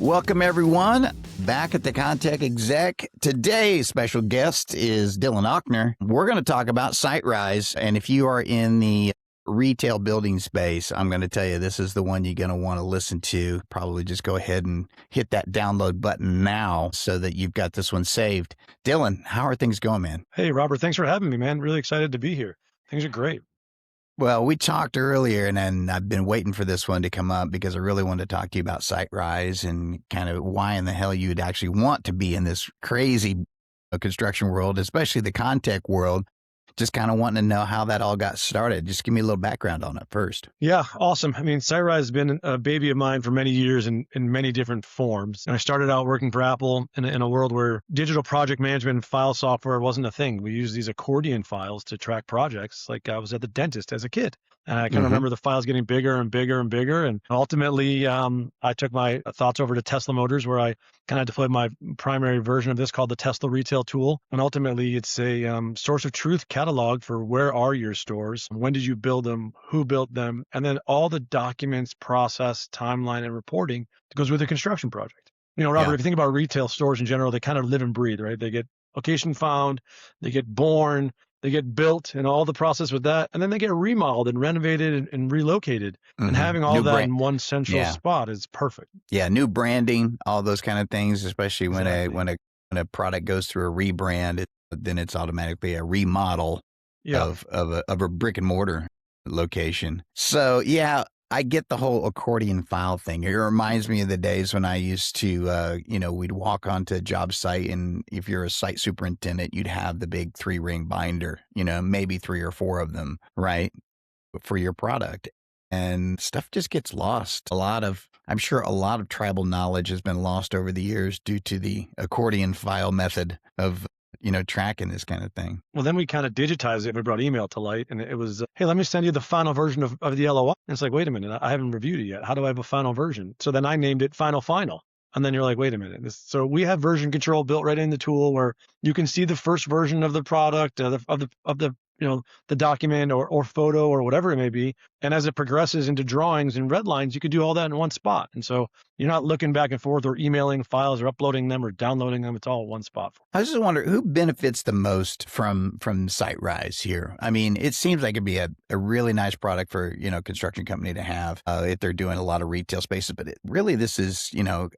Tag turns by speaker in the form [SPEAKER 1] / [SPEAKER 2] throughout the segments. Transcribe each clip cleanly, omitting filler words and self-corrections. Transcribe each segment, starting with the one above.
[SPEAKER 1] Welcome, everyone, back at the ConTech Exec. Today's special guest is Dillon Okner. We're going to talk about SiteRise, and if you are in the retail building space, I'm going to tell you this is the one you're going to want to listen to. Probably just go ahead and hit that download button now so that you've got this one saved. Dillon, how are things going, man?
[SPEAKER 2] Hey, Robert, thanks for having me, man. Really excited to be here. Things are great.
[SPEAKER 1] Well, we talked earlier, and I've been waiting for this one to come up because I really wanted to talk to you about SiteRise and kind of why in the hell you'd actually want to be in this crazy construction world, especially the ConTech world. Just kind of wanting to know how that all got started. Just give me a little background on it first.
[SPEAKER 2] Yeah, awesome. I mean, SiteRise has been a baby of mine for many years in many different forms. And I started out working for Apple in a world where digital project management and file software wasn't a thing. We used these accordion files to track projects like I was at the dentist as a kid. And I can remember the files getting bigger and bigger and bigger. And ultimately, I took my thoughts over to Tesla Motors, where I kind of deployed my primary version of this called the Tesla Retail Tool. And ultimately, it's a source of truth catalog for where are your stores, when did you build them, who built them, and then all the documents, process, timeline, and reporting that goes with the construction project. You know, Robert, if you think about retail stores in general, they kind of live and breathe, right? They get location found, they get born, they get built and all the process with that. And then they get remodeled and renovated and relocated. And having all that in one central spot is perfect.
[SPEAKER 1] Yeah. New branding, all those kind of things, especially when a product goes through a rebrand, then it's automatically a remodel of a brick and mortar location. So yeah, I get the whole accordion file thing. It reminds me of the days when I used to, we'd walk onto a job site, and if you're a site superintendent, you'd have the big 3-ring binder, maybe 3 or 4 of them, right, for your product. And stuff just gets lost. I'm sure a lot of tribal knowledge has been lost over the years due to the accordion file method of tracking this kind of thing.
[SPEAKER 2] Well, then we kind of digitized it. We brought email to light, and it was, hey, let me send you the final version of the LOI. And it's like, wait a minute, I haven't reviewed it yet. How do I have a final version? So then I named it Final. And then you're like, wait a minute. So we have version control built right in the tool where you can see the first version of the product, of the document or photo or whatever it may be. And as it progresses into drawings and red lines, you could do all that in one spot. And so you're not looking back and forth or emailing files or uploading them or downloading them. It's all one spot.
[SPEAKER 1] I just wonder who benefits the most from SiteRise here. I mean, it seems like it'd be a really nice product for, construction company to have if they're doing a lot of retail spaces. But this is,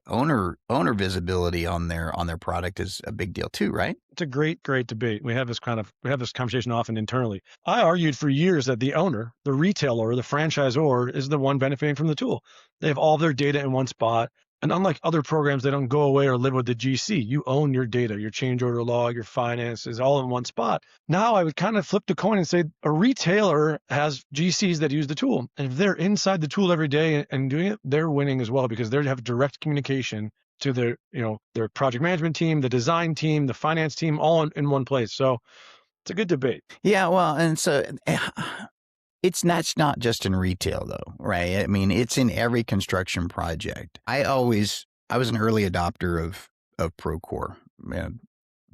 [SPEAKER 1] owner visibility on their product is a big deal too, right?
[SPEAKER 2] It's a great debate. We have this conversation often internally. I argued for years that the owner, the retailer, the franchisor is the one benefiting from the tool. They have all their data in one spot. And unlike other programs, they don't go away or live with the GC. You own your data, your change order log, your finances, all in one spot. Now I would kind of flip the coin and say a retailer has GCs that use the tool. And if they're inside the tool every day and doing it, they're winning as well because they have direct communication to their project management team, the design team, the finance team, all in one place. So it's a good debate.
[SPEAKER 1] Yeah, well, and so that's not just in retail though, right? I mean, it's in every construction project. I was an early adopter of Procore,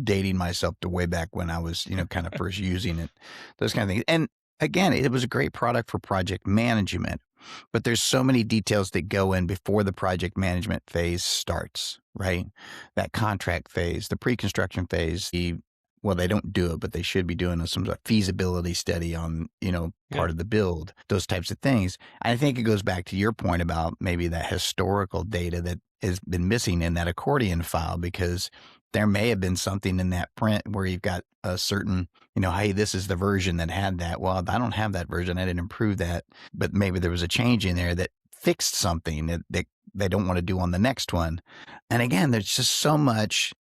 [SPEAKER 1] dating myself to way back when I was, kind of first using it, those kind of things. And again, it was a great product for project management, but there's so many details that go in before the project management phase starts, right? That contract phase, the pre-construction phase, they don't do it, but they should be doing some sort of feasibility study on, part of the build, those types of things. I think it goes back to your point about maybe that historical data that has been missing in that accordion file, because there may have been something in that print where you've got a certain, hey, this is the version that had that. Well, I don't have that version. I didn't improve that, but maybe there was a change in there that fixed something that they don't want to do on the next one. And again, there's just so much,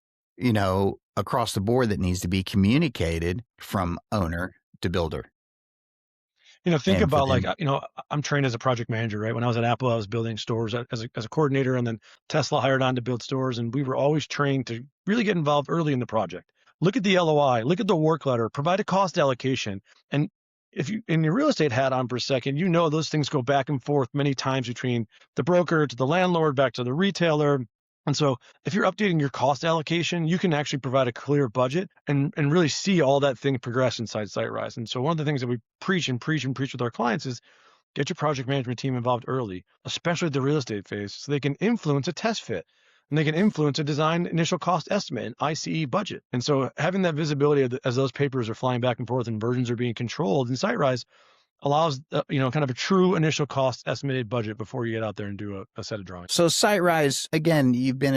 [SPEAKER 1] across the board that needs to be communicated from owner to builder.
[SPEAKER 2] Think about I'm trained as a project manager, right? When I was at Apple, I was building stores as a coordinator, and then Tesla hired on to build stores. And we were always trained to really get involved early in the project. Look at the LOI, look at the work letter, provide a cost allocation. And if you in your real estate hat on for a second, those things go back and forth many times between the broker to the landlord, back to the retailer. And so if you're updating your cost allocation, you can actually provide a clear budget and really see all that thing progress inside SiteRise. And so one of the things that we preach with our clients is Get your project management team involved early, especially at the real estate phase, so they can influence a test fit and they can influence a design initial cost estimate and ICE budget. And so having that visibility as those papers are flying back and forth and versions are being controlled in SiteRise allows, kind of a true initial cost estimated budget before you get out there and do a set of drawings.
[SPEAKER 1] So SiteRise, again, you've been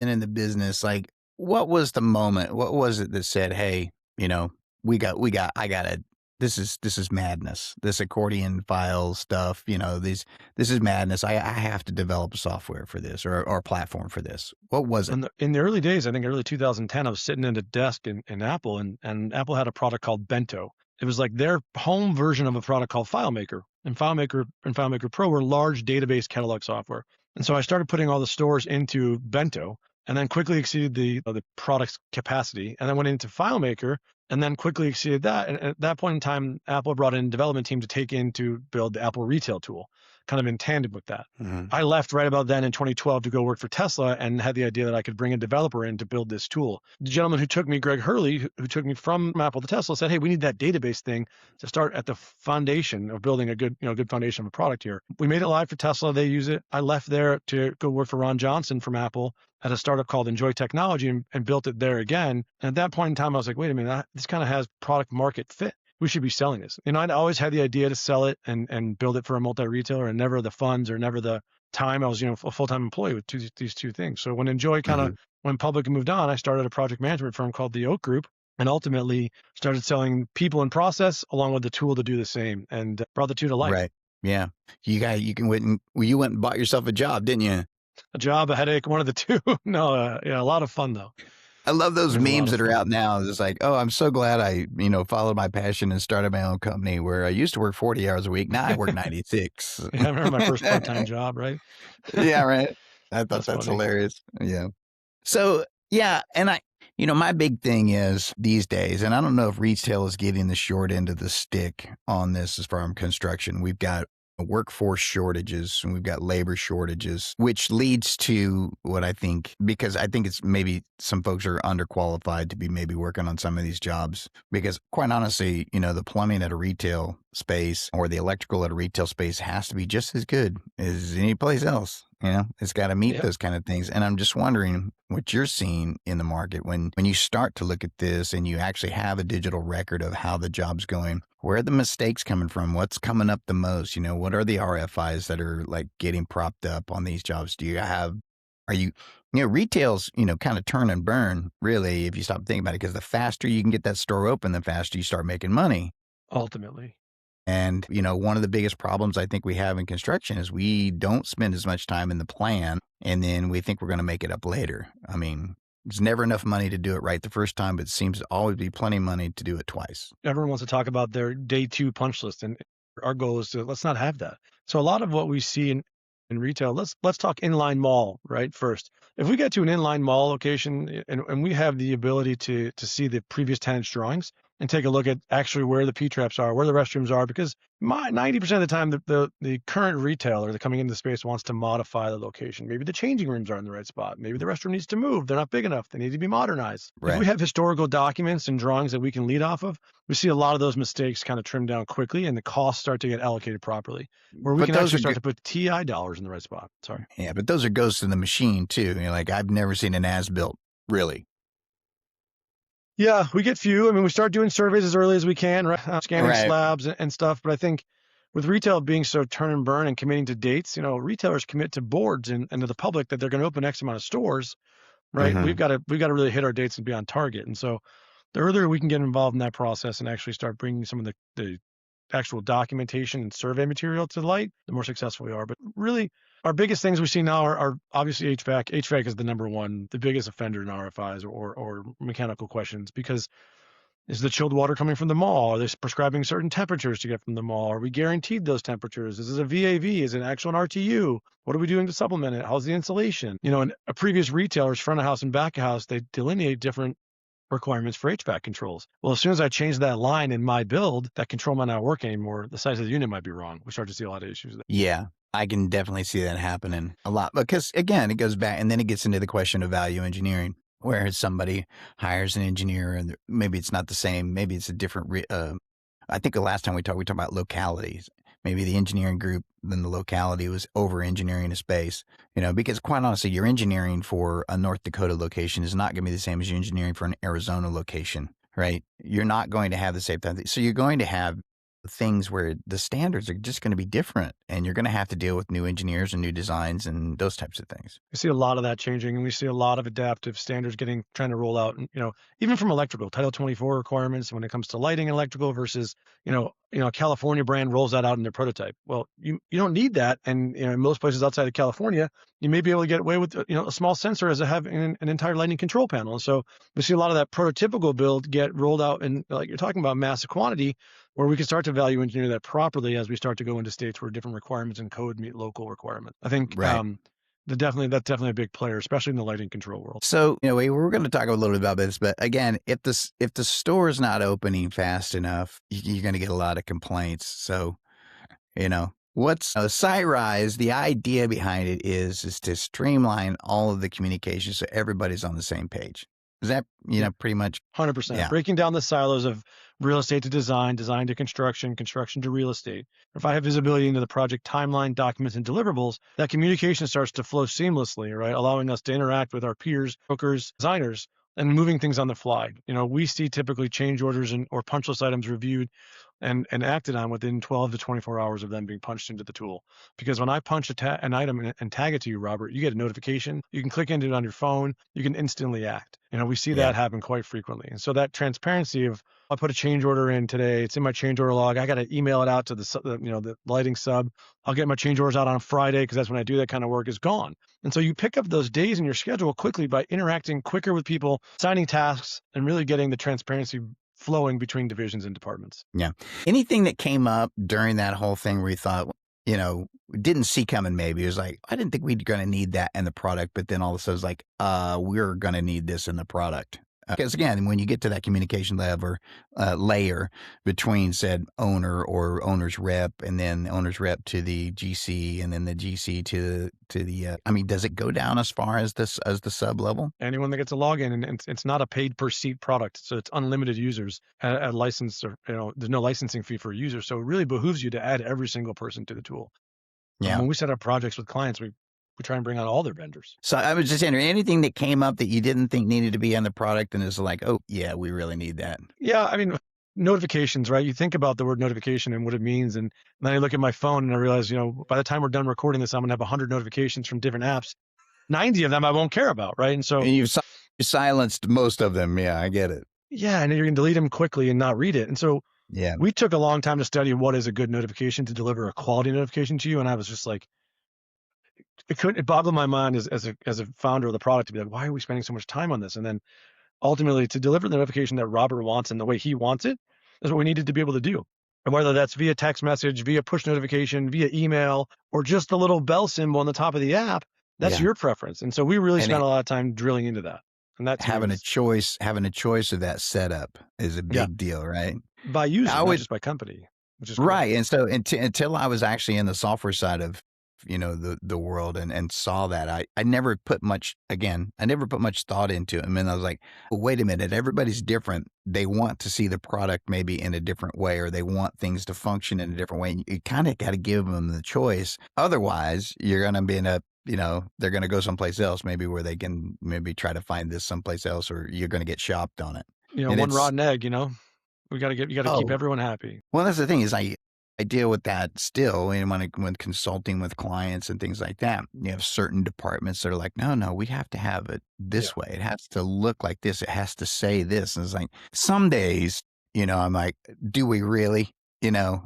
[SPEAKER 1] in the business. Like, what was the moment? What was it that said, "Hey, I gotta. This is madness. This accordion file stuff. This is madness. I have to develop a software for this or a platform for this." What was it?
[SPEAKER 2] In the early days, I think early 2010, I was sitting at a desk in Apple, and Apple had a product called Bento. It was like their home version of a product called FileMaker. And FileMaker Pro were large database catalog software. And so I started putting all the stores into Bento, and then quickly exceeded the product's capacity, and then went into FileMaker, and then quickly exceeded that. And at that point in time, Apple brought in a development team to build the Apple Retail tool, kind of in tandem with that.
[SPEAKER 1] Mhm.
[SPEAKER 2] I left right about then in 2012 to go work for Tesla and had the idea that I could bring a developer in to build this tool. The gentleman who took me, Greg Hurley, who took me from Apple to Tesla, said, "Hey, we need that database thing to start at the foundation of building a good foundation of a product here." We made it live for Tesla. They use it. I left there to go work for Ron Johnson from Apple at a startup called Enjoy Technology and built it there again. And at that point in time, I was like, wait a minute, this kind of has product market fit. We should be selling this. I'd always had the idea to sell it and build it for a multi-retailer, and never the funds or never the time. I was, a full-time employee with these two things. So when Enjoy kind of went public and moved on, I started a project management firm called the Oak Group, and ultimately started selling people and process along with the tool to do the same, and brought the two to life.
[SPEAKER 1] Right. Yeah. You went and bought yourself a job, didn't you?
[SPEAKER 2] A job, a headache, one of the two. No, a lot of fun though.
[SPEAKER 1] I love those
[SPEAKER 2] There's a lot
[SPEAKER 1] memes
[SPEAKER 2] of
[SPEAKER 1] that are
[SPEAKER 2] fun.
[SPEAKER 1] out now. It's like, oh, I'm so glad I, followed my passion and started my own company where I used to work 40 hours a week. Now I work 96.
[SPEAKER 2] Yeah, I remember my first part-time job, right?
[SPEAKER 1] Yeah, right. I thought that's
[SPEAKER 2] funny.
[SPEAKER 1] hilarious. Yeah. So, yeah. And my big thing is these days, and I don't know if retail is getting the short end of the stick on this as far as construction. We've got workforce shortages and we've got labor shortages, which leads to what I think, because I think it's maybe some folks are underqualified to be maybe working on some of these jobs, because quite honestly, the plumbing at a retail space or the electrical at a retail space has to be just as good as any place else. It's got to meet those kind of things. And I'm just wondering what you're seeing in the market when you start to look at this and you actually have a digital record of how the job's going. Where are the mistakes coming from? What's coming up the most? What are the RFIs that are like getting propped up on these jobs? Retail's, kind of turn and burn, really, if you stop thinking about it, because the faster you can get that store open, the faster you start making money.
[SPEAKER 2] Ultimately.
[SPEAKER 1] And, one of the biggest problems I think we have in construction is we don't spend as much time in the plan, and then we think we're going to make it up later. I mean, there's never enough money to do it right the first time, but it seems to always be plenty of money to do it twice.
[SPEAKER 2] Everyone wants to talk about their day two punch list, and our goal is to let's not have that. So a lot of what we see in retail, let's talk inline mall, right? First, if we get to an inline mall location and we have the ability to see the previous tenant's drawings and take a look at actually where the P-traps are, where the restrooms are, because 90% of the time, the current retailer that coming into the space wants to modify the location. Maybe the changing rooms aren't in the right spot. Maybe the restroom needs to move. They're not big enough. They need to be modernized. If
[SPEAKER 1] Right.
[SPEAKER 2] we have historical documents and drawings that we can lead off of, we see a lot of those mistakes kind of trimmed down quickly, and the costs start to get allocated properly, where we
[SPEAKER 1] But
[SPEAKER 2] can
[SPEAKER 1] those
[SPEAKER 2] actually
[SPEAKER 1] are
[SPEAKER 2] start to put TI dollars in the right spot. Sorry.
[SPEAKER 1] Yeah, but those are ghosts in the machine too. Like I've never seen an as-built, really.
[SPEAKER 2] Yeah, we get few. I mean, we start doing surveys as early as we can, right? Scanning
[SPEAKER 1] Right.
[SPEAKER 2] slabs and stuff. But I think with retail being so turn and burn and committing to dates, retailers commit to boards and to the public that they're going to open X amount of stores, right?
[SPEAKER 1] Mhm.
[SPEAKER 2] We've got to really hit our dates and be on target. And so the earlier we can get involved in that process and actually start bringing some of the actual documentation and survey material to light, the more successful we are. But really, our biggest things we see now are obviously HVAC. HVAC is the number one, the biggest offender in RFIs or mechanical questions, because is the chilled water coming from the mall? Are they prescribing certain temperatures to get from the mall? Are we guaranteed those temperatures? Is it a VAV? Is it an actual RTU? What are we doing to supplement it? How's the insulation? In a previous retailer's front of house and back of house, they delineate different requirements for HVAC controls. Well, as soon as I change that line in my build, that control might not work anymore. The size of the unit might be wrong. We start to see a lot of issues there.
[SPEAKER 1] Yeah, I can definitely see that happening a lot because, again, it goes back and then it gets into the question of value engineering, where somebody hires an engineer and maybe it's not the same, maybe it's a different. I think the last time we talked about localities. maybe the engineering group, then the locality was over engineering a space, because quite honestly, your engineering for a North Dakota location is not going to be the same as your engineering for an Arizona location, right? You're not going to have the same thing. So you're going to have things where the standards are just going to be different, and you're going to have to deal with new engineers and new designs and those types of things.
[SPEAKER 2] We see a lot of that changing, and we see a lot of adaptive standards trying to roll out. And even from electrical, Title 24 requirements when it comes to lighting and electrical versus a California brand rolls that out in their prototype. Well, you don't need that, and in most places outside of California, you may be able to get away with a small sensor as having an entire lighting control panel. And so we see a lot of that prototypical build get rolled out in, like you're talking about, massive quantity, where we can start to value engineer that properly as we start to go into states where different requirements and code meet local requirements. I think
[SPEAKER 1] Right.
[SPEAKER 2] that's definitely a big player, especially in the lighting control world.
[SPEAKER 1] So, we're going to talk a little bit about this, but again, if the store is not opening fast enough, you're going to get a lot of complaints. So, what's SiteRise? The idea behind it is to streamline all of the communication so everybody's on the same page. Is that pretty much
[SPEAKER 2] 100%.
[SPEAKER 1] Yeah.
[SPEAKER 2] Breaking down the silos of real estate to design, design to construction, construction to real estate. If I have visibility into the project timeline, documents, and deliverables, that communication starts to flow seamlessly, right? Allowing us to interact with our peers, brokers, designers, and moving things on the fly. We see typically change orders or punch list items reviewed and acted on within 12 to 24 hours of them being punched into the tool. Because when I punch an item and tag it to you, Robert, you get a notification. You can click into it on your phone. You can instantly act. We see that happen quite frequently. And so that transparency of, I put a change order in today. It's in my change order log. I got to email it out to the lighting sub. I'll get my change orders out on Friday because that's when I do that kind of work, is gone. And so you pick up those days in your schedule quickly by interacting quicker with people, signing tasks, and really getting the transparency flowing between divisions and departments.
[SPEAKER 1] Yeah. Anything that came up during that whole thing where you thought, didn't see coming, maybe it was like, I didn't think we're going to need that in the product, but then all of a sudden it's like, we're going to need this in the product. Because again, when you get to that communication level, layer between said owner or owner's rep, and then owner's rep to the GC, and then the GC to the, does it go down as far as the sub level?
[SPEAKER 2] Anyone that gets a login, and it's not a paid per seat product, so it's unlimited users at license, or there's no licensing fee for a user. So it really behooves you to add every single person to the tool.
[SPEAKER 1] Yeah.
[SPEAKER 2] When we set up projects with clients, we try and bring on all their vendors.
[SPEAKER 1] So I was just wondering, anything that came up that you didn't think needed to be on the product, and it's like, oh yeah, we really need that.
[SPEAKER 2] Yeah, notifications, right? You think about the word notification and what it means, and then I look at my phone and I realize, by the time we're done recording this, I'm gonna have 100 notifications from different apps. 90 of them I won't care about, right? And so
[SPEAKER 1] you've silenced most of them. Yeah, I get it.
[SPEAKER 2] Yeah, and you're gonna delete them quickly and not read it. And so we took a long time to study what is a good notification to deliver a quality notification to you, and I was just like, it boggled my mind as a founder of the product to be like, why are we spending so much time on this? And then ultimately to deliver the notification that Robert wants and the way he wants it is what we needed to be able to do. And whether that's via text message, via push notification, via email, or just the little bell symbol on the top of the app, that's your preference. And so we really spent a lot of time drilling into that. And that's
[SPEAKER 1] having a choice of that setup is a big deal, right?
[SPEAKER 2] By user, not just by company, which is cool.
[SPEAKER 1] Right. And so until I was actually in the software side of the world and saw that, I never put much thought into it. I mean, I was like, well, wait a minute, everybody's different. They want to see the product maybe in a different way, or they want things to function in a different way. You kind of got to give them the choice. Otherwise, you're going to be in a, they're going to go someplace else, maybe where they can maybe try to find this someplace else, or you're going to get shopped on it.
[SPEAKER 2] One rotten egg, you got to keep everyone happy.
[SPEAKER 1] Well, that's the thing is I deal with that still, and when consulting with clients and things like that, you have certain departments that are like, no, we have to have it this way. It has to look like this. It has to say this. And it's like, some days, I'm like, do we really,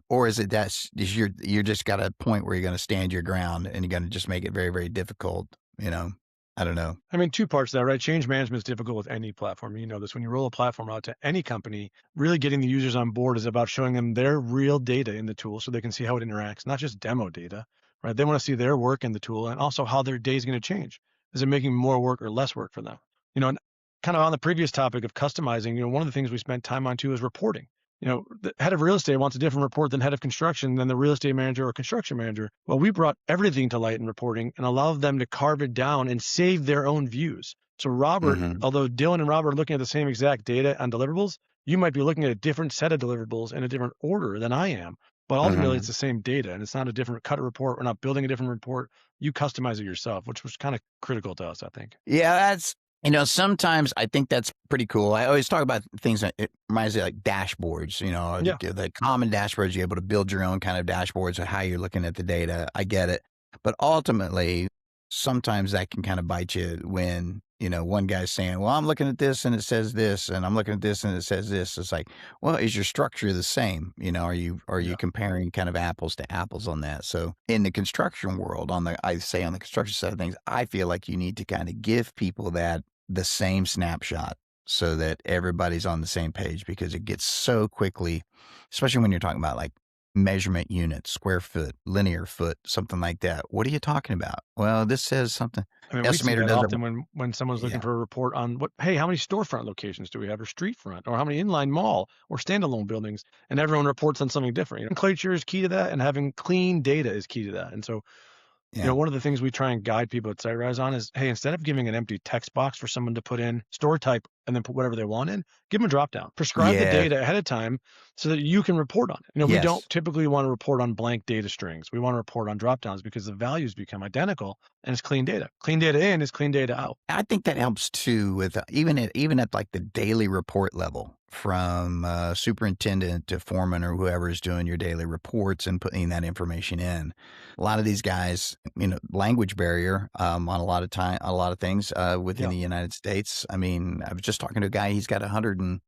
[SPEAKER 1] or is it you're just got a point where you're going to stand your ground and you're going to just make it very, very difficult, I don't know.
[SPEAKER 2] Two parts to that, right? Change management is difficult with any platform. You know this. When you roll a platform out to any company, really getting the users on board is about showing them their real data in the tool so they can see how it interacts, not just demo data, right? They want to see their work in the tool and also how their day is going to change. Is it making more work or less work for them? And kind of on the previous topic of customizing, one of the things we spent time on too is reporting. The head of real estate wants a different report than head of construction, than the real estate manager or construction manager. Well, we brought everything to light in reporting and allowed them to carve it down and save their own views. So Robert, although Dillon and Robert are looking at the same exact data on deliverables, you might be looking at a different set of deliverables in a different order than I am. But ultimately, it's
[SPEAKER 1] Mhm.
[SPEAKER 2] the same data, and it's not a different cut report. We're not building a different report. You customize it yourself, which was kind of critical to us, I think.
[SPEAKER 1] Yeah, that's sometimes I think that's pretty cool. I always talk about things that it reminds me of, like dashboards,
[SPEAKER 2] Yeah.
[SPEAKER 1] the common dashboards, you're able to build your own kind of dashboards of how you're looking at the data. I get it. But ultimately, sometimes that can kind of bite you when, one guy's saying, well, I'm looking at this and it says this, and I'm looking at this and it says this. It's like, well, is your structure the same? Are you
[SPEAKER 2] Yeah.
[SPEAKER 1] comparing kind of apples to apples on that? So in the construction world, I say on the construction side of things, I feel like you need to kind of give people that the same snapshot so that everybody's on the same page, because it gets so quickly, especially when you're talking about like measurement units, square foot, linear foot, something like that. What are you talking about? Well, this says something.
[SPEAKER 2] I mean, we see
[SPEAKER 1] Estimator
[SPEAKER 2] that
[SPEAKER 1] does it.
[SPEAKER 2] often when someone's looking
[SPEAKER 1] Yeah.
[SPEAKER 2] for a report on hey, how many storefront locations do we have, or street front, or how many inline mall or standalone buildings, and everyone reports on something different. Nomenclature is key to that, and having clean data is key to that. And so,
[SPEAKER 1] Yeah.
[SPEAKER 2] one of the things we try and guide people at SiteRise on is, hey, instead of giving an empty text box for someone to put in store type and then put whatever they want in, give them a drop down. Prescribe the
[SPEAKER 1] Yes.
[SPEAKER 2] data ahead of time so that you can report on it. We don't
[SPEAKER 1] Yes.
[SPEAKER 2] typically want to report on blank data strings. We want to report on drop downs because the values become identical and it's clean data. Clean data in is clean data out.
[SPEAKER 1] I think that helps too with even at like the daily report level, from superintendent to foreman or whoever is doing your daily reports and putting that information in. A lot of these guys, language barrier on a lot of things within
[SPEAKER 2] Yeah.
[SPEAKER 1] the United States. I mean, I was just talking to a guy. He's got 100 and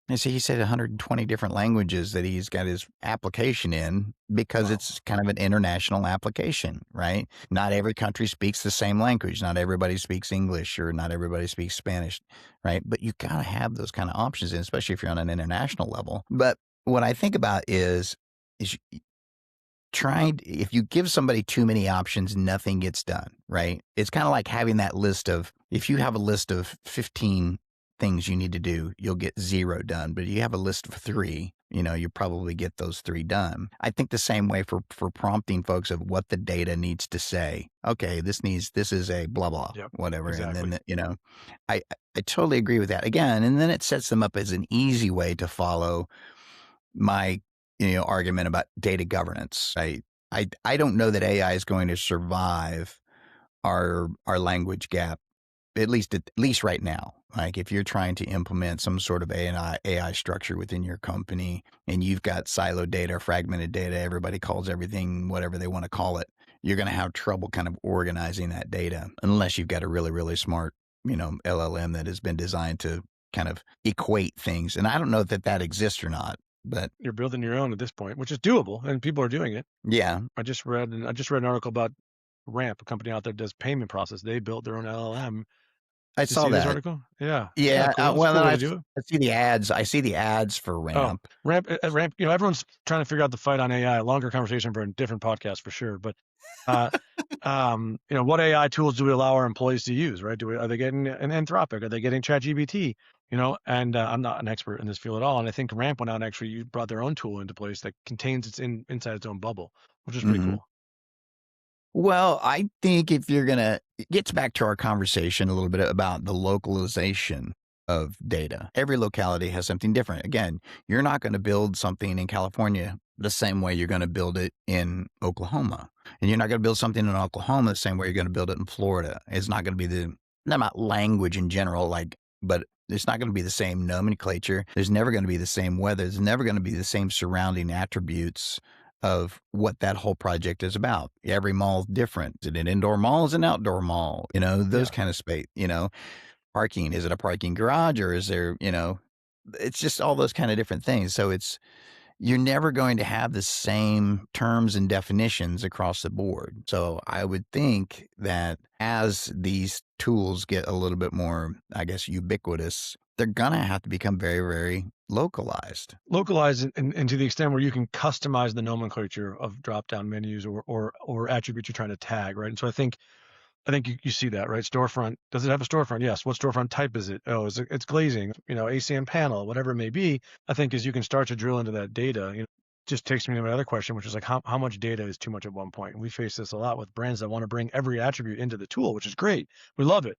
[SPEAKER 1] he said 120 different languages that he's got his application in, because
[SPEAKER 2] Wow.
[SPEAKER 1] it's kind of an international application, right? Not every country speaks the same language. Not everybody speaks English, or not everybody speaks Spanish, right? But you got to have those kind of options, especially if you're on an international level. But what I think about is if you give somebody too many options, nothing gets done, right? It's kind of like having that list of, if you have a list of 15 things you need to do, you'll get 0 done. But if you have a list of 3, you probably get those 3 done. I think the same way for prompting folks of what the data needs to say. Okay, this is a blah, blah,
[SPEAKER 2] Yep.
[SPEAKER 1] whatever.
[SPEAKER 2] Exactly.
[SPEAKER 1] And then, I totally agree with that. Again, and then it sets them up as an easy way to follow my argument about data governance. I don't know that AI is going to survive our language gap, at least right now. Like if you're trying to implement some sort of AI structure within your company, and you've got siloed data, fragmented data, everybody calls everything whatever they want to call it, you're going to have trouble kind of organizing that data, unless you've got a really, really smart, LLM that has been designed to kind of equate things. And I don't know that exists or not, but
[SPEAKER 2] You're building your own at this point, which is doable, and people are doing it.
[SPEAKER 1] yeah,
[SPEAKER 2] I just read an article about Ramp, a company out there that does payment process. They built their own LLM.
[SPEAKER 1] I
[SPEAKER 2] Did you
[SPEAKER 1] saw
[SPEAKER 2] see this
[SPEAKER 1] that.
[SPEAKER 2] article? Yeah. Yeah,
[SPEAKER 1] Yeah,
[SPEAKER 2] cool. It's a
[SPEAKER 1] well,
[SPEAKER 2] cool
[SPEAKER 1] then
[SPEAKER 2] way to do it.
[SPEAKER 1] I see the ads. I see the ads for
[SPEAKER 2] Oh,
[SPEAKER 1] Ramp.
[SPEAKER 2] Ramp, everyone's trying to figure out the fight on AI. Longer conversation for a different podcast for sure. But, uh, what AI tools do we allow our employees to use, right? Are they getting an Anthropic? Are they getting ChatGPT? And I'm not an expert in this field at all. And I think Ramp went out and actually brought their own tool into place that contains inside its own bubble, which is pretty
[SPEAKER 1] Mhm.
[SPEAKER 2] cool.
[SPEAKER 1] Well, I think if you're gonna, it gets back to our conversation a little bit about the localization of data. Every locality has something different. Again, you're not going to build something in California the same way you're going to build it in Oklahoma. And you're not going to build something in Oklahoma the same way you're going to build it in Florida. It's not going to be not about language in general, but it's not going to be the same nomenclature. There's never going to be the same weather. There's never going to be the same surrounding attributes of what that whole project is about. Every mall is different. Is it an indoor mall? Is it an outdoor mall? Those
[SPEAKER 2] Yeah.
[SPEAKER 1] kind of space, parking. Is it a parking garage, or is there, it's just all those kind of different things. So you're never going to have the same terms and definitions across the board. So I would think that as these tools get a little bit more, I guess, ubiquitous, they're going to have to become very, very localized.
[SPEAKER 2] Localize and to the extent where you can customize the nomenclature of drop-down menus or attributes you're trying to tag, right? And so I think you see that, right? Storefront. Does it have a storefront? Yes. What storefront type is it? Oh, it's glazing, ACM panel, whatever it may be. I think as you can start to drill into that data, just takes me to my other question, which is like how much data is too much at one point? And we face this a lot with brands that want to bring every attribute into the tool, which is great. We love it.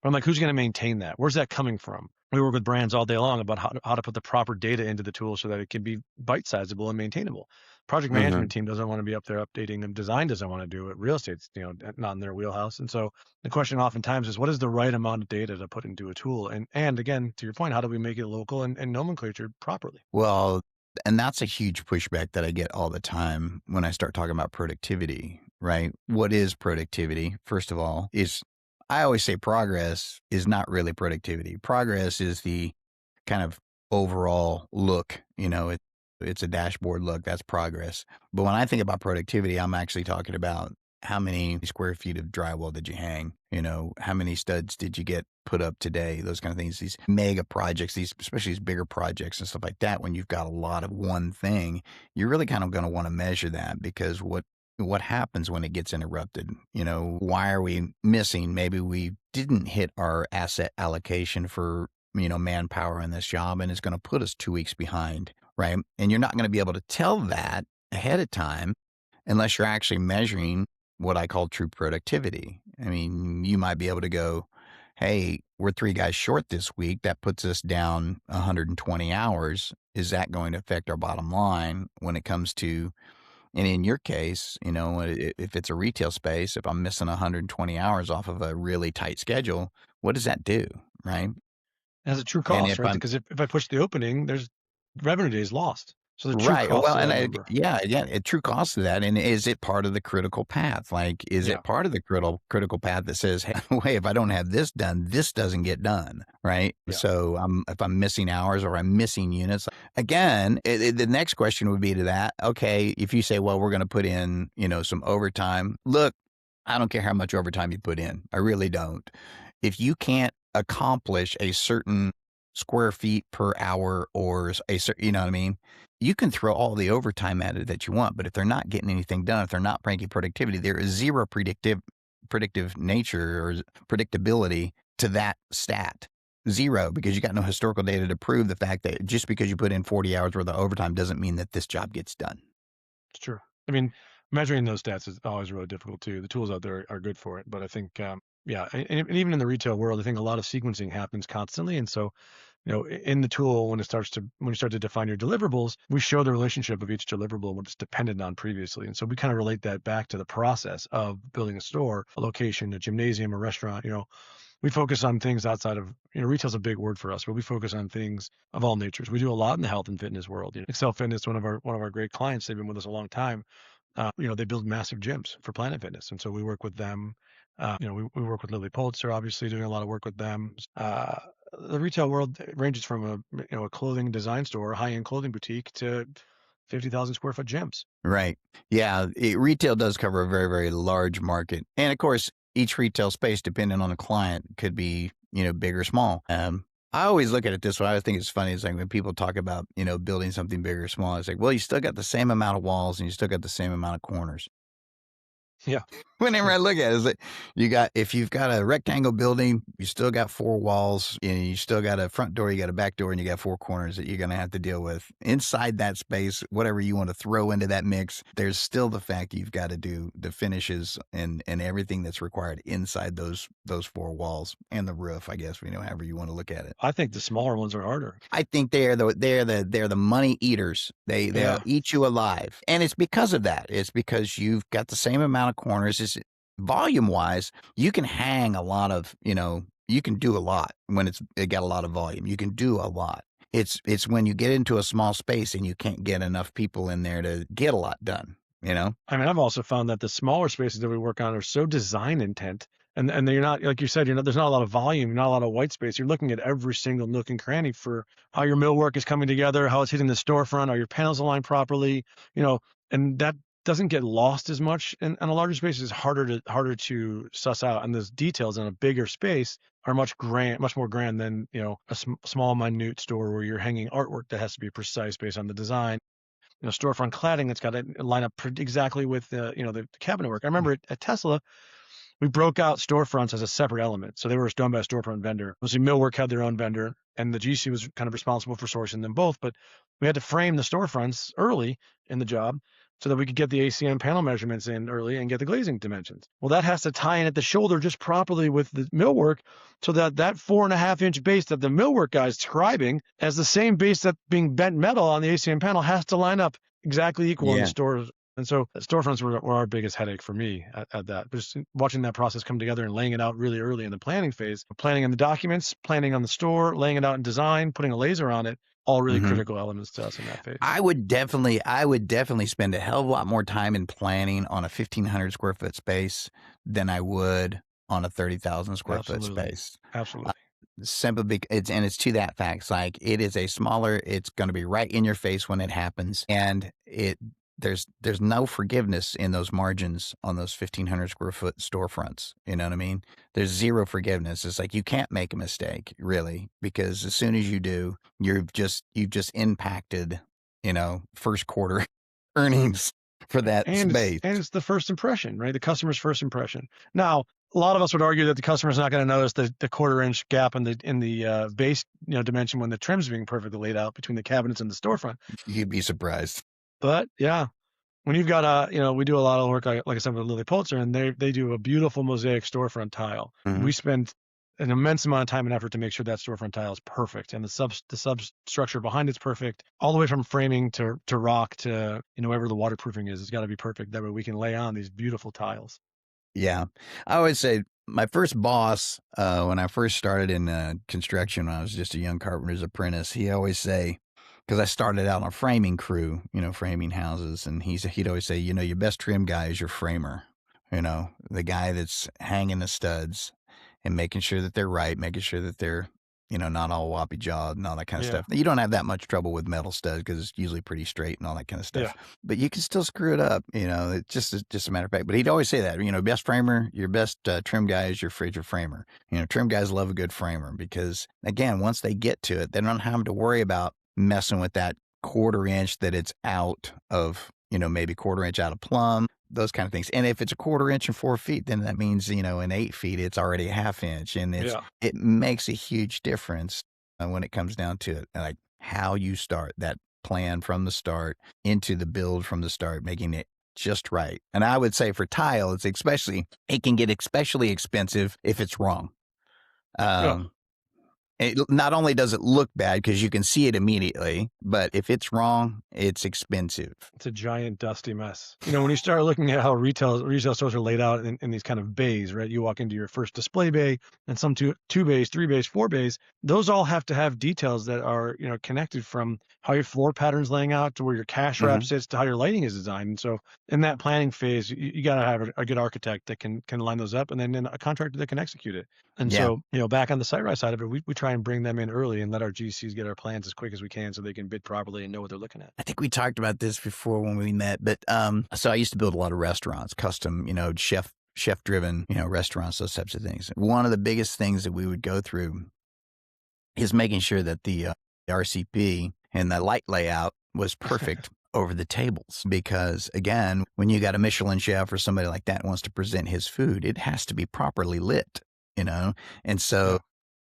[SPEAKER 2] But I'm like, who's going to maintain that? Where's that coming from? we work with brands all day long about how to put the proper data into the tool so that it can be bite-sizable and maintainable. Project
[SPEAKER 3] Hmm.
[SPEAKER 2] management team doesn't want to be up there updating, and design doesn't want to do it. Real estate's, not in their wheelhouse. And so the question oftentimes is, what is the right amount of data to put into a tool? And again, to your point, how do we make it local and nomenclature properly?
[SPEAKER 1] Well, and that's a huge pushback that I get all the time when I start talking about productivity, right? What is productivity? First of all, is I always say progress is not really productivity. Progress is the kind of overall look, it's a dashboard look, that's progress. But when I think about productivity, I'm actually talking about how many square feet of drywall did you hang? How many studs did you get put up today? Those kind of things, these mega projects, especially these bigger projects and stuff like that, when you've got a lot of one thing, you're really kind of going to want to measure that, because what happens when it gets interrupted? Why are we missing? Maybe we didn't hit our asset allocation for, manpower in this job, and it's going to put us 2 weeks behind, right? And you're not going to be able to tell that ahead of time unless you're actually measuring what I call true productivity. I mean, you might be able to go, hey, we're 3 guys short this week. That puts us down 120 hours. Is that going to affect our bottom line when it comes to, and in your case, if it's a retail space, if I'm missing 120 hours off of a really tight schedule, what does that do, right?
[SPEAKER 2] It has a true
[SPEAKER 1] And
[SPEAKER 2] cost,
[SPEAKER 1] if
[SPEAKER 2] right?
[SPEAKER 1] I'm
[SPEAKER 2] Because if I push the opening, there's revenue days lost. So the true
[SPEAKER 1] Right.
[SPEAKER 2] cost
[SPEAKER 1] Well,
[SPEAKER 2] of
[SPEAKER 1] and
[SPEAKER 2] that number.
[SPEAKER 1] yeah, a true cost of that. And is it part of the critical path? Like, is
[SPEAKER 2] Yeah.
[SPEAKER 1] it part of the critical path that says, hey, wait, if I don't have this done, this doesn't get done, right?
[SPEAKER 2] Yeah.
[SPEAKER 1] So if I'm missing hours or I'm missing units, again, the next question would be to that. Okay, if you say, well, we're going to put in, some overtime. Look, I don't care how much overtime you put in. I really don't. If you can't accomplish a certain square feet per hour or a certain, you know what I mean? You can throw all the overtime at it that you want, but if they're not getting anything done, if they're not making productivity, there is zero predictive nature or predictability to that stat. Zero, because you got no historical data to prove the fact that just because you put in 40 hours worth of overtime doesn't mean that this job gets done.
[SPEAKER 2] It's true. I mean, measuring those stats is always really difficult too. The tools out there are good for it, but I think, yeah, and even in the retail world, I think a lot of sequencing happens constantly. And so, in the tool, when you start to define your deliverables, we show the relationship of each deliverable and what it's dependent on previously. And so we kind of relate that back to the process of building a store, a location, a gymnasium, a restaurant. We focus on things outside of, retail's a big word for us, but we focus on things of all natures. We do a lot in the health and fitness world. Excel Fitness, one of our great clients, they've been with us a long time. They build massive gyms for Planet Fitness, and so we work with them. We work with Lily Pulitzer, obviously doing a lot of work with them. The retail world ranges from a clothing design store, high end clothing boutique, to 50,000 square foot gyms.
[SPEAKER 1] Right. Yeah. Retail does cover a very, very large market. And of course, each retail space, depending on the client, could be, big or small. I always look at it this way. I think it's funny. It's like when people talk about, building something big or small, it's like, well, you still got the same amount of walls and you still got the same amount of corners.
[SPEAKER 2] Yeah,
[SPEAKER 1] Whenever
[SPEAKER 2] yeah.
[SPEAKER 1] I look at it, it's like if you've got a rectangle building, you still got 4 walls, and you still got a front door, you got a back door, and you got 4 corners that you're going to have to deal with. Inside that space, whatever you want to throw into that mix, there's still the fact you've got to do the finishes and everything that's required inside those 4 walls and the roof, I guess, however you want to look at it.
[SPEAKER 2] I think the smaller ones are harder.
[SPEAKER 1] I think they're the money eaters. They'll
[SPEAKER 2] Yeah.
[SPEAKER 1] eat you alive, and it's because of that. It's because you've got the same amount of corners. It's volume wise, you can hang a lot of, you can do a lot when it got a lot of volume. You can do a lot. It's when you get into a small space and you can't get enough people in there to get a lot done.
[SPEAKER 2] I mean, I've also found that the smaller spaces that we work on are so design intent, and they're not, like you said, there's not a lot of volume, not a lot of white space. You're looking at every single nook and cranny for how your millwork is coming together, how it's hitting the storefront, are your panels aligned properly, and that doesn't get lost as much. And a larger space is harder to suss out, and those details in a bigger space are much more grand than a small, minute store where you're hanging artwork that has to be precise based on the design. Storefront cladding that's got to line up exactly with the cabinet work. I remember at Tesla, we broke out storefronts as a separate element. So they were done by a storefront vendor. Obviously, millwork had their own vendor, and the GC was kind of responsible for sourcing them both. But we had to frame the storefronts early in the job so that we could get the ACM panel measurements in early and get the glazing dimensions. Well, that has to tie in at the shoulder just properly with the millwork, so that that 4.5-inch base that the millwork guy is scribing as the same base that's being bent metal on the ACM panel has to line up exactly equal in the stores. And so storefronts were our biggest headache for me at that. Just watching that process come together and laying it out really early in the planning phase, planning on the documents, planning on the store, laying it out in design, putting a laser on it, all really critical elements to us in that phase.
[SPEAKER 1] I would definitely spend a hell of a lot more time in planning on a 1,500 square foot space than I would on a 30,000 square foot space.
[SPEAKER 2] Absolutely.
[SPEAKER 1] Simply because it's to that fact. It's like it is a smaller, it's going to be right in your face when it happens. And there's no forgiveness in those margins on those 1,500 square foot storefronts. You know what I mean? There's zero forgiveness. It's like you can't make a mistake, really, because as soon as you do, you've just impacted, first quarter earnings for that space.
[SPEAKER 2] And it's the first impression, right? The customer's first impression. Now, a lot of us would argue that the customer's not going to notice the 1/4-inch gap in the base dimension when the trim's being perfectly laid out between the cabinets and the storefront.
[SPEAKER 1] You'd be surprised.
[SPEAKER 2] But yeah, when you've got we do a lot of work, like I said, with Lilly Pulitzer, and they do a beautiful mosaic storefront tile. We spend an immense amount of time and effort to make sure that storefront tile is perfect, and the substructure behind it's perfect, all the way from framing to rock to wherever the waterproofing is. It's got to be perfect. That way we can lay on these beautiful tiles.
[SPEAKER 1] Yeah, I always say my first boss, when I first started in construction, when I was just a young carpenter's apprentice, he always say, because I started out on a framing crew, framing houses, and he'd always say, your best trim guy is your framer, the guy that's hanging the studs and making sure that they're right, making sure that they're, not all woppy jawed and all that kind of stuff. You don't have that much trouble with metal studs because it's usually pretty straight and all that kind of stuff. But you can still screw it up, it's just a matter of fact. But he'd always say that, best framer, your best trim guy is your framer. Trim guys love a good framer because, again, once they get to it, they don't have to worry about messing with that 1/4-inch that it's out of, maybe 1/4-inch out of plumb, those kind of things. And if it's a 1/4-inch and 4 feet, then that means, in 8 feet, it's already a 1/2 inch. And it makes a huge difference when it comes down to it, like how you start that plan from the start into the build from the start, making it just right. And I would say for tile, it can get especially expensive if it's wrong. Not only does it look bad because you can see it immediately, but if it's wrong, it's expensive.
[SPEAKER 2] It's a giant dusty mess. When you start looking at how retail stores are laid out in these kind of bays, right? You walk into your first display bay and some two bays, 3 bays, 4 bays. Those all have to have details that are, connected from how your floor pattern's laying out to where your cash wrap sits to how your lighting is designed. And so in that planning phase, you got to have a good architect that can line those up, and then a contractor that can execute it. And so, back on the SiteRise side of it, we try and bring them in early and let our GCs get our plans as quick as we can so they can bid properly and know what they're looking at.
[SPEAKER 1] I think we talked about this before when we met, but so I used to build a lot of restaurants, custom, chef driven, restaurants, those types of things. One of the biggest things that we would go through is making sure that the RCP and the light layout was perfect over the tables, because again, when you got a Michelin chef or somebody like that wants to present his food, it has to be properly lit, and so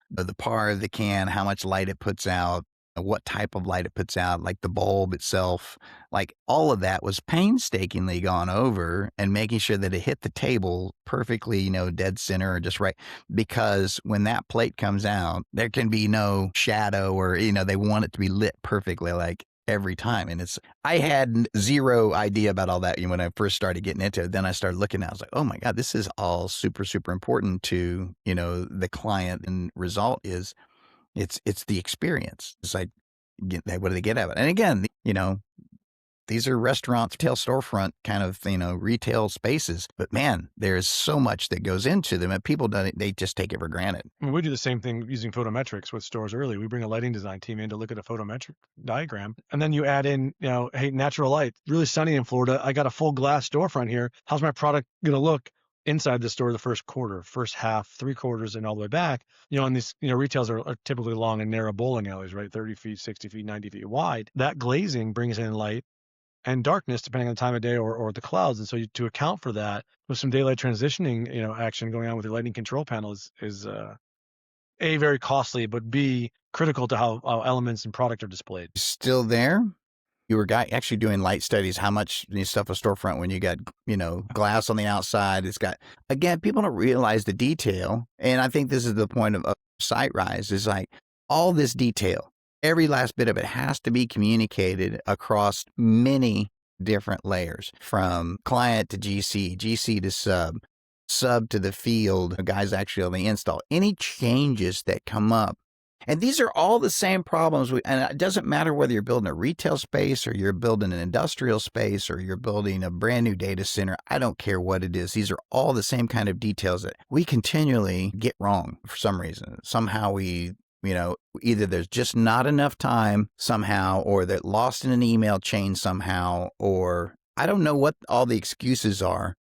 [SPEAKER 1] the par of the can, how much light it puts out, what type of light it puts out, like the bulb itself, like all of that was painstakingly gone over, and making sure that it hit the table perfectly, dead center or just right. Because when that plate comes out, there can be no shadow or, they want it to be lit perfectly, like every time. And I had zero idea about all that when I first started getting into it. Then I started looking at it, I was like, oh my God, this is all super, super important to, the client. And result is it's the experience. It's like, what do they get out of it? And again, these are restaurants, retail storefront kind of, retail spaces. But man, there's so much that goes into them, and people they just take it for granted.
[SPEAKER 2] I mean, we do the same thing using photometrics with stores early. We bring a lighting design team in to look at a photometric diagram, and then you add in, hey, natural light, really sunny in Florida. I got a full glass storefront here. How's my product going to look inside the store the first quarter, first half, 3/4, and all the way back? And these, retails are typically long and narrow bowling alleys, right? 30 feet, 60 feet, 90 feet wide. That glazing brings in light and darkness depending on the time of day or the clouds. And so to account for that with some daylight transitioning, action going on with your lighting control panel is A, very costly, but B, critical to how elements and product are displayed.
[SPEAKER 1] Still there? you were actually doing light studies, how much needs stuff a storefront when you got, glass on the outside. It's got, again, people don't realize the detail. And I think this is the point of SiteRise is like all this detail, every last bit of it has to be communicated across many different layers, from client to GC, GC to sub to the field, guys actually on the install. Any changes that come up, and these are all the same problems. And it doesn't matter whether you're building a retail space or you're building an industrial space or you're building a brand new data center. I don't care what it is. These are all the same kind of details that we continually get wrong for some reason. Somehow we, either there's just not enough time somehow, or they're lost in an email chain somehow, or I don't know what all the excuses are,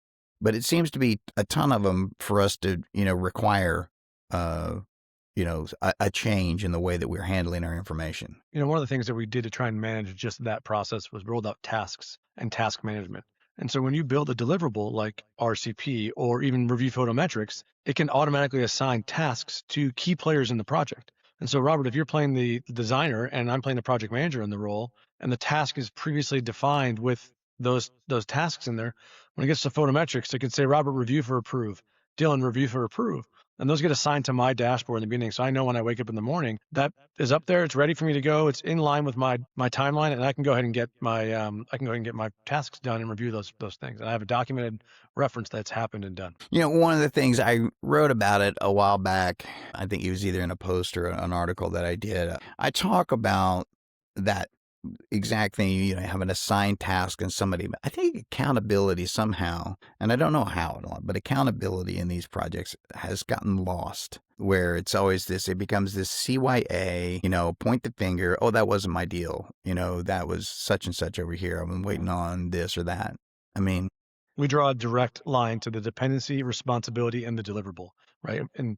[SPEAKER 1] but it seems to be a ton of them for us to, require a change in the way that we're handling our information.
[SPEAKER 2] One of the things that we did to try and manage just that process was rolled out tasks and task management. And so when you build a deliverable like RCP or even review photometrics, it can automatically assign tasks to key players in the project. And so, Robert, if you're playing the designer and I'm playing the project manager in the role, and the task is previously defined with those tasks in there, when it gets to photometrics, it can say, Robert, review for approve, Dillon, review for approve. And those get assigned to my dashboard in the beginning. So I know when I wake up in the morning, that is up there. It's ready for me to go. It's in line with my timeline, and I can go ahead and get my tasks done and review those things. And I have a documented reference that's happened and done.
[SPEAKER 1] One of the things I wrote about it a while back, I think it was either in a post or an article that I did. I talk about that exact thing, have an assigned task and somebody, I think accountability somehow, and I don't know how, but accountability in these projects has gotten lost, where it's always it becomes this CYA, point the finger, oh, that wasn't my deal. That was such and such over here. I've been waiting on this or that. I mean,
[SPEAKER 2] we draw a direct line to the dependency, responsibility, and the deliverable, right? And,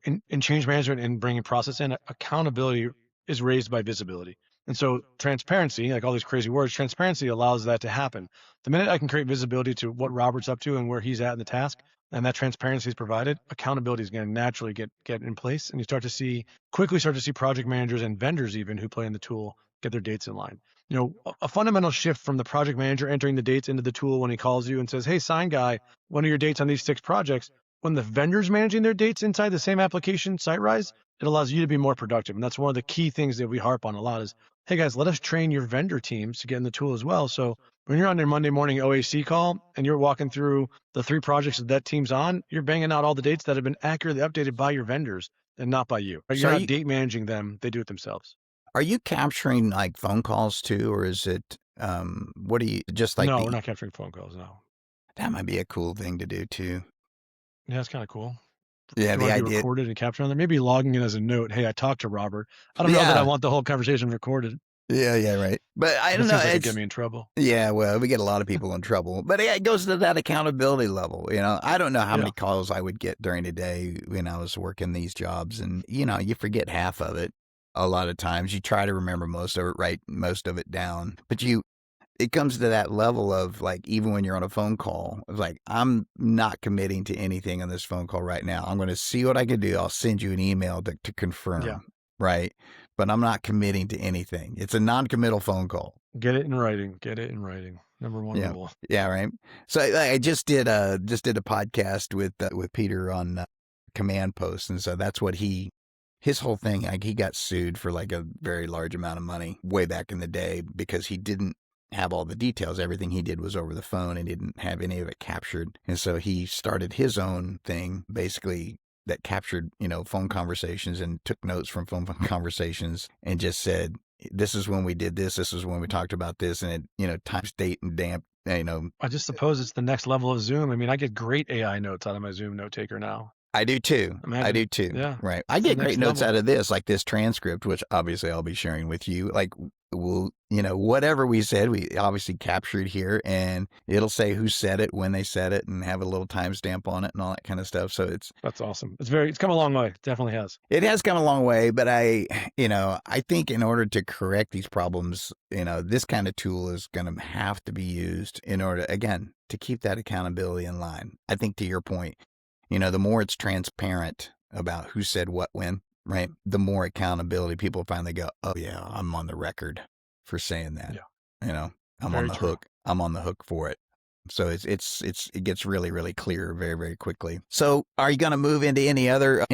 [SPEAKER 2] in change management and bringing process in, accountability is raised by visibility. And so transparency, like all these crazy words, transparency allows that to happen. The minute I can create visibility to what Robert's up to and where he's at in the task, and that transparency is provided, accountability is going to naturally get in place. And you quickly start to see project managers and vendors even who play in the tool get their dates in line. A fundamental shift from the project manager entering the dates into the tool when he calls you and says, hey, sign guy, when are your dates on these 6 projects? When the vendor's managing their dates inside the same application, SiteRise, it allows you to be more productive. And that's one of the key things that we harp on a lot is, hey guys, let us train your vendor teams to get in the tool as well. So when you're on your Monday morning OAC call and you're walking through the 3 projects that team's on, you're banging out all the dates that have been accurately updated by your vendors and not by you. You're not date managing them. They do it themselves.
[SPEAKER 1] Are you capturing like phone calls too, or is it, what do you, just like?
[SPEAKER 2] No, we're not capturing phone calls, no.
[SPEAKER 1] That might be a cool thing to do too.
[SPEAKER 2] Yeah, it's kind of cool.
[SPEAKER 1] Yeah, the idea
[SPEAKER 2] recorded and captured on there. Maybe logging in as a note. Hey, I talked to Robert. I don't know that I want the whole conversation recorded.
[SPEAKER 1] Yeah, right. But I don't know.
[SPEAKER 2] It get me in trouble.
[SPEAKER 1] Yeah, well, we get a lot of people in trouble. But it goes to that accountability level. I don't know how many calls I would get during the day when I was working these jobs, and you forget half of it. A lot of times, you try to remember most of it, write most of it down, but it comes to that level of like, even when you're on a phone call, it's like, I'm not committing to anything on this phone call right now. I'm going to see what I can do. I'll send you an email to confirm, right? But I'm not committing to anything. It's a non-committal phone call.
[SPEAKER 2] Get it in writing. Number one rule.
[SPEAKER 1] Yeah, right. So I just did a podcast with Peter on command posts, and so that's what his whole thing. Like, he got sued for like a very large amount of money way back in the day because he didn't have all the details. Everything he did was over the phone and didn't have any of it captured. And so he started his own thing, basically, that captured, phone conversations and took notes from phone conversations and just said, this is when we did this. This is when we talked about this. And it, times, date, and damp,
[SPEAKER 2] I just suppose it's the next level of Zoom. I mean, I get great AI notes out of my Zoom note taker now.
[SPEAKER 1] I do too.
[SPEAKER 2] Yeah.
[SPEAKER 1] Right. I get great notes out of this, like this transcript, which obviously I'll be sharing with you. Like, whatever we said, we obviously captured here, and it'll say who said it, when they said it, and have a little timestamp on it and all that kind of stuff. So
[SPEAKER 2] that's awesome. It's come a long way. It definitely has.
[SPEAKER 1] It has come a long way, but I think in order to correct these problems, this kind of tool is going to have to be used in order, again, to keep that accountability in line. I think to your point, the more it's transparent about who said what when, right? The more accountability people finally go, oh yeah, I'm on the record for saying that.
[SPEAKER 2] Yeah.
[SPEAKER 1] You know, I'm on
[SPEAKER 2] Very
[SPEAKER 1] the
[SPEAKER 2] true.
[SPEAKER 1] hook. I'm on the hook for it. So it gets really, really clear very, very quickly. So are you going to move into any other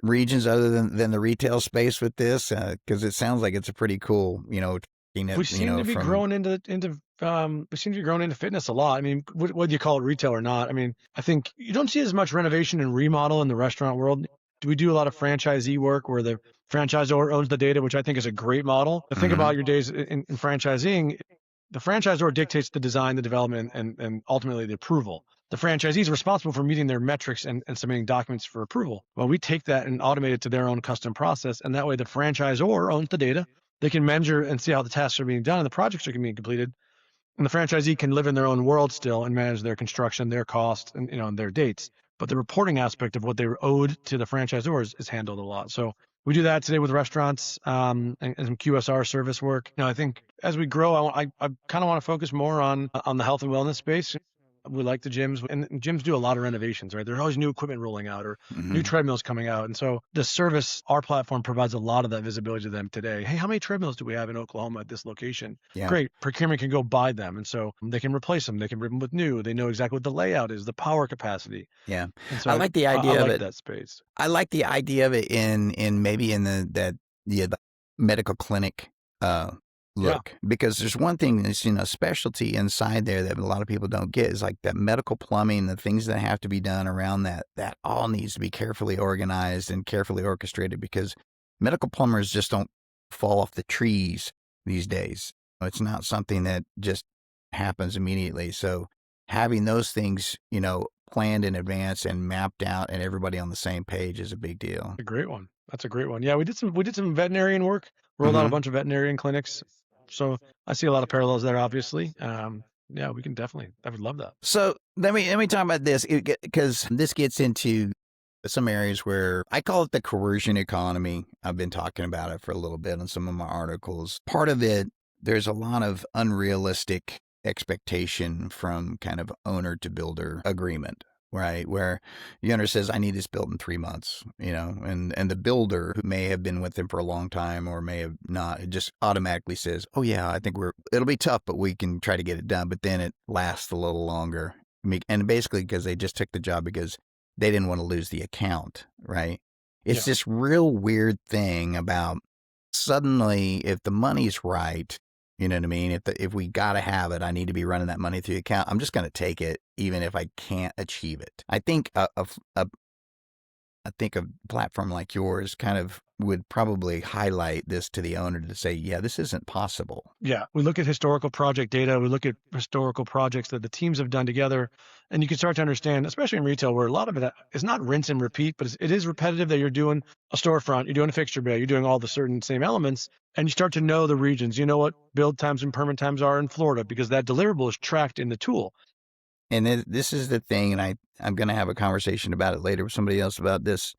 [SPEAKER 1] regions other than the retail space with this? Because it sounds like it's a pretty cool,
[SPEAKER 2] We seem to be
[SPEAKER 1] from.
[SPEAKER 2] growing we seem to be growing into fitness a lot. I mean, whether you call it retail or not, I mean, I think you don't see as much renovation and remodel in the restaurant world. We do a lot of franchisee work where the franchisor owns the data, which I think is a great model. To think
[SPEAKER 1] Mhm.
[SPEAKER 2] about your days in franchising, the franchisor dictates the design, the development, and ultimately the approval. The franchisee is responsible for meeting their metrics and submitting documents for approval. Well, we take that and automate it to their own custom process, and that way the franchisor owns the data. They can measure and see how the tasks are being done and the projects are being completed. And the franchisee can live in their own world still and manage their construction, their costs, and their dates. But the reporting aspect of what they were owed to the franchisors is handled a lot. So we do that today with restaurants and some QSR service work. I think as we grow, I kind of want to focus more on the health and wellness space. We like the gyms, and gyms do a lot of renovations, right? There's always new equipment rolling out or new
[SPEAKER 1] Mhm.
[SPEAKER 2] treadmills coming out. And so the service, our platform provides a lot of that visibility to them today. Hey, how many treadmills do we have in Oklahoma at this location?
[SPEAKER 1] Yeah.
[SPEAKER 2] Great. Procurement can go buy them. And so they can replace them. They can rip them with new. They know exactly what the layout is, the power capacity.
[SPEAKER 1] Yeah.
[SPEAKER 2] And so
[SPEAKER 1] I like the
[SPEAKER 2] I
[SPEAKER 1] idea of
[SPEAKER 2] like
[SPEAKER 1] it.
[SPEAKER 2] that space.
[SPEAKER 1] I like the idea of it in maybe in the medical clinic
[SPEAKER 2] Yeah,
[SPEAKER 1] look, because there's one thing that's specialty inside there that a lot of people don't get is like that medical plumbing, the things that have to be done around that all needs to be carefully organized and carefully orchestrated because medical plumbers just don't fall off the trees these days. It's not something that just happens immediately. So having those things, planned in advance and mapped out and everybody on the same page is a big deal.
[SPEAKER 2] a great one. That's a great one. Yeah, we did some veterinarian work, rolled out a
[SPEAKER 1] Hmm.
[SPEAKER 2] bunch of veterinarian clinics. So I see a lot of parallels there, obviously. Yeah, we can definitely, I would love that.
[SPEAKER 1] So let me talk about this because this gets into some areas where I call it the coercion economy. I've been talking about it for a little bit in some of my articles. Part of it, there's a lot of unrealistic expectation from kind of owner to builder agreement. Right, where the owner says, "I need this built in 3 months," and the builder who may have been with him for a long time or may have not, it just automatically says, "Oh yeah, I think it'll be tough, but we can try to get it done." But then it lasts a little longer, and basically because they just took the job because they didn't want to lose the account, right? It's
[SPEAKER 2] Yeah.
[SPEAKER 1] this real weird thing about suddenly, if the money's right, you know what I mean? If we gotta have it, I need to be running that money through the account. I'm just gonna take it, even if I can't achieve it. I think a platform like yours kind of would probably highlight this to the owner to say, yeah, this isn't possible.
[SPEAKER 2] Yeah, we look at historical project data. We look at historical projects that the teams have done together, and you can start to understand, especially in retail, where a lot of it is not rinse and repeat, but it is repetitive. That you're doing a storefront, you're doing a fixture bay, you're doing all the certain same elements, and you start to know the regions. You know what build times and permit times are in Florida because that deliverable is tracked in the tool.
[SPEAKER 1] And this is the thing, and I'm going to have a conversation about it later with somebody else about this.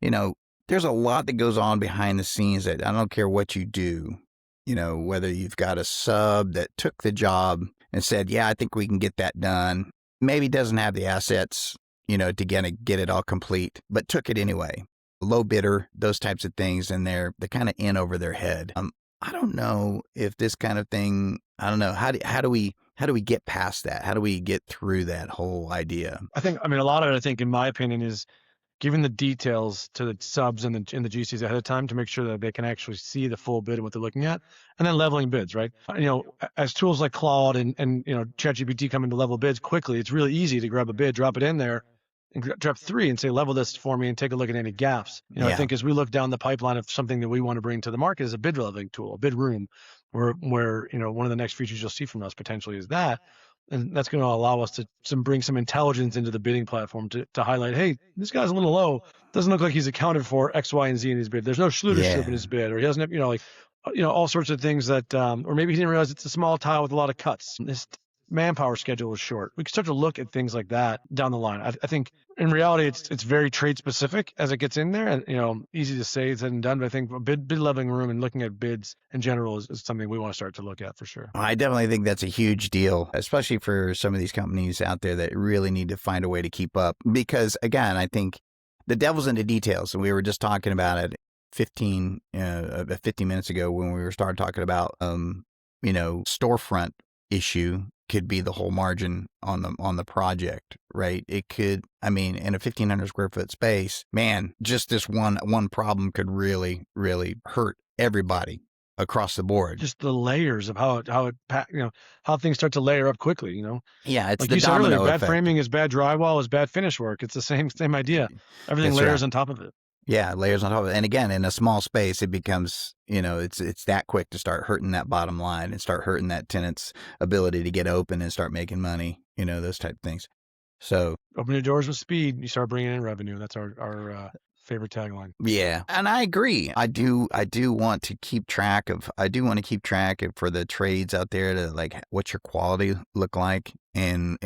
[SPEAKER 1] You know, there's a lot that goes on behind the scenes that I don't care what you do, whether you've got a sub that took the job and said, yeah, I think we can get that done. Maybe doesn't have the assets, to get it all complete, but took it anyway. Low bidder, those types of things, and they're kind of in over their head. I don't know if this kind of thing. I don't know how do we get past that? How do we get through that whole idea?
[SPEAKER 2] I mean, a lot of it, I think, in my opinion, is giving the details to the subs and the GCs ahead of time to make sure that they can actually see the full bid and what they're looking at, and then leveling bids, right? As tools like Claude and ChatGPT come into level bids quickly, it's really easy to grab a bid, drop it in there, and drop three and say level this for me and take a look at any gaps. I
[SPEAKER 1] Yeah.
[SPEAKER 2] think as we look down the pipeline of something that we want to bring to the market is a bid leveling tool, a bid room, where one of the next features you'll see from us potentially is that. And that's going to allow us to bring some intelligence into the bidding platform to highlight, hey, this guy's a little low. Doesn't look like he's accounted for X, Y, and Z in his bid. There's no Schluter strip in
[SPEAKER 1] Yeah.
[SPEAKER 2] his bid, or he doesn't have, all sorts of things that, or maybe he didn't realize it's a small tile with a lot of cuts. His manpower schedule is short. We can start to look at things like that down the line. I think in reality, it's very trade specific as it gets in there, and easy to say said and done. But I think a bid leveling room and looking at bids in general is something we want to start to look at for sure.
[SPEAKER 1] I definitely think that's a huge deal, especially for some of these companies out there that really need to find a way to keep up. Because again, I think the devil's in the details. And we were just talking about it 15 minutes ago when we were started talking about storefront issue could be the whole margin on the project, right? It could, in a 1,500 square foot space, man, just this one problem could really, really hurt everybody across the board.
[SPEAKER 2] Just the layers of how things start to layer up quickly,
[SPEAKER 1] Yeah, it's
[SPEAKER 2] like
[SPEAKER 1] the
[SPEAKER 2] you said earlier,
[SPEAKER 1] domino
[SPEAKER 2] bad
[SPEAKER 1] effect.
[SPEAKER 2] framing is bad drywall is bad finish work. It's the same idea. Everything
[SPEAKER 1] That's
[SPEAKER 2] layers
[SPEAKER 1] right.
[SPEAKER 2] on top of it.
[SPEAKER 1] Yeah, layers on top of it. And again, in a small space, it becomes, it's that quick to start hurting that bottom line and start hurting that tenant's ability to get open and start making money, those type of things. So
[SPEAKER 2] open your doors with speed, you start bringing in revenue. That's our favorite tagline.
[SPEAKER 1] Yeah. And I agree. I do want to keep track of for the trades out there to like what's your quality look like and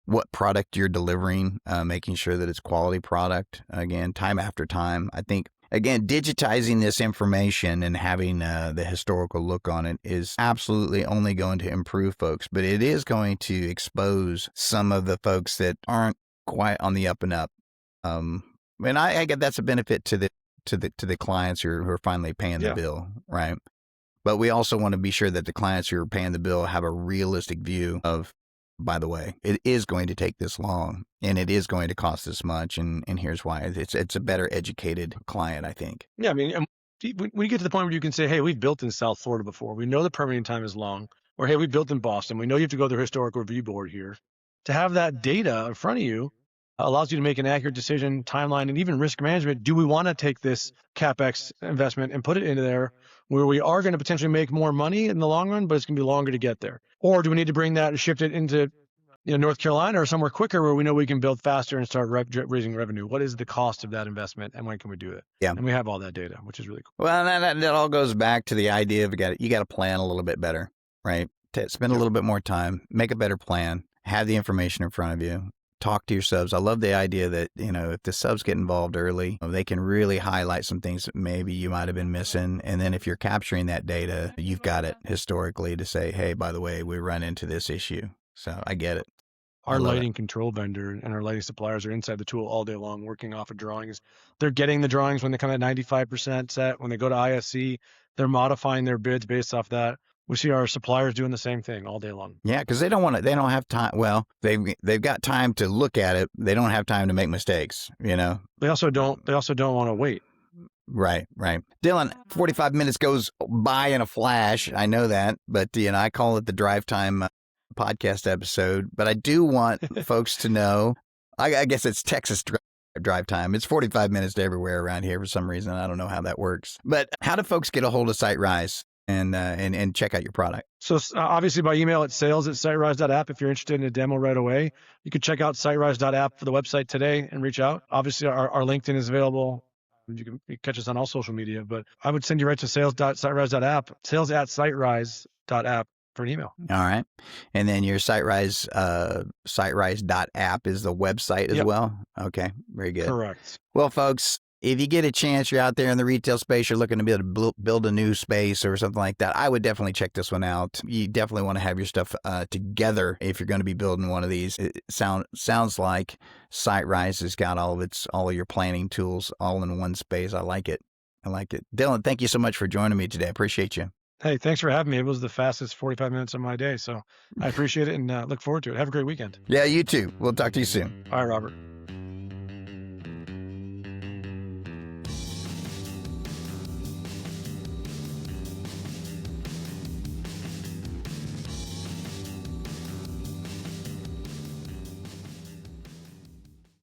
[SPEAKER 1] what product you're delivering, making sure that it's quality product, again, time after time. I think, again, digitizing this information and having the historical look on it is absolutely only going to improve folks, but it is going to expose some of the folks that aren't quite on the up and up. And I get that's a benefit to the clients who are finally paying the bill, right? But we also want to be sure that the clients who are paying the bill have a realistic view of, by the way, it is going to take this long and it is going to cost this much. And here's why. It's a better educated client, I think.
[SPEAKER 2] Yeah. When you get to the point where you can say, hey, we've built in South Florida before. We know the permitting time is long. Or, hey, we built in Boston. We know you have to go to the historic review board here. To have that data in front of you allows you to make an accurate decision, timeline, and even risk management. Do we want to take this CapEx investment and put it into there where we are going to potentially make more money in the long run, but it's going to be longer to get there? Or do we need to bring that and shift it into North Carolina or somewhere quicker where we know we can build faster and start raising revenue? What is the cost of that investment and when can we do it?
[SPEAKER 1] Yeah.
[SPEAKER 2] And we have all that data, which is really cool.
[SPEAKER 1] Well, that all goes back to the idea of you got to plan a little bit better, right? Spend a little bit more time, make a better plan, have the information in front of you. Talk to your subs. I love the idea that, if the subs get involved early, they can really highlight some things that maybe you might have been missing. And then if you're capturing that data, you've got it historically to say, hey, by the way, we run into this issue. So I get it.
[SPEAKER 2] Our lighting control vendor and our lighting suppliers are inside the tool all day long, working off of drawings. They're getting the drawings when they come at 95% set. When they go to ISC, they're modifying their bids based off that. We see our suppliers doing the same thing all day long. Yeah,
[SPEAKER 1] because they don't have time. Well, they've got time to look at it. They don't have time to make mistakes, They
[SPEAKER 2] also don't want to wait.
[SPEAKER 1] Right. Dillon, 45 minutes goes by in a flash. I know that, but I call it the drive time podcast episode. But I do want folks to know, I guess it's Texas drive time. It's 45 minutes to everywhere around here for some reason. I don't know how that works. But how do folks get a hold of SiteRise and check out your product?
[SPEAKER 2] So obviously by email at sales@siterise.app. If you're interested in a demo right away, you can check out siterise.app for the website today and reach out. Obviously our LinkedIn is available. You can catch us on all social media, but I would send you right to sales.siterise.app, sales@siterise.app for an email.
[SPEAKER 1] All right. And then your SiteRise, siterise.app is the website as well? Okay. Very good.
[SPEAKER 2] Correct.
[SPEAKER 1] Well, folks, if you get a chance, you're out there in the retail space, you're looking to be able to build a new space or something like that, I would definitely check this one out. You definitely want to have your stuff together if you're going to be building one of these. It sounds like SiteRise has got all of your planning tools all in one space. I like it. Dillon, thank you so much for joining me today. I appreciate you.
[SPEAKER 2] Hey, thanks for having me. It was the fastest 45 minutes of my day, so I appreciate it and look forward to it. Have a great weekend.
[SPEAKER 1] Yeah, you too. We'll talk to you soon.
[SPEAKER 2] All right, Robert.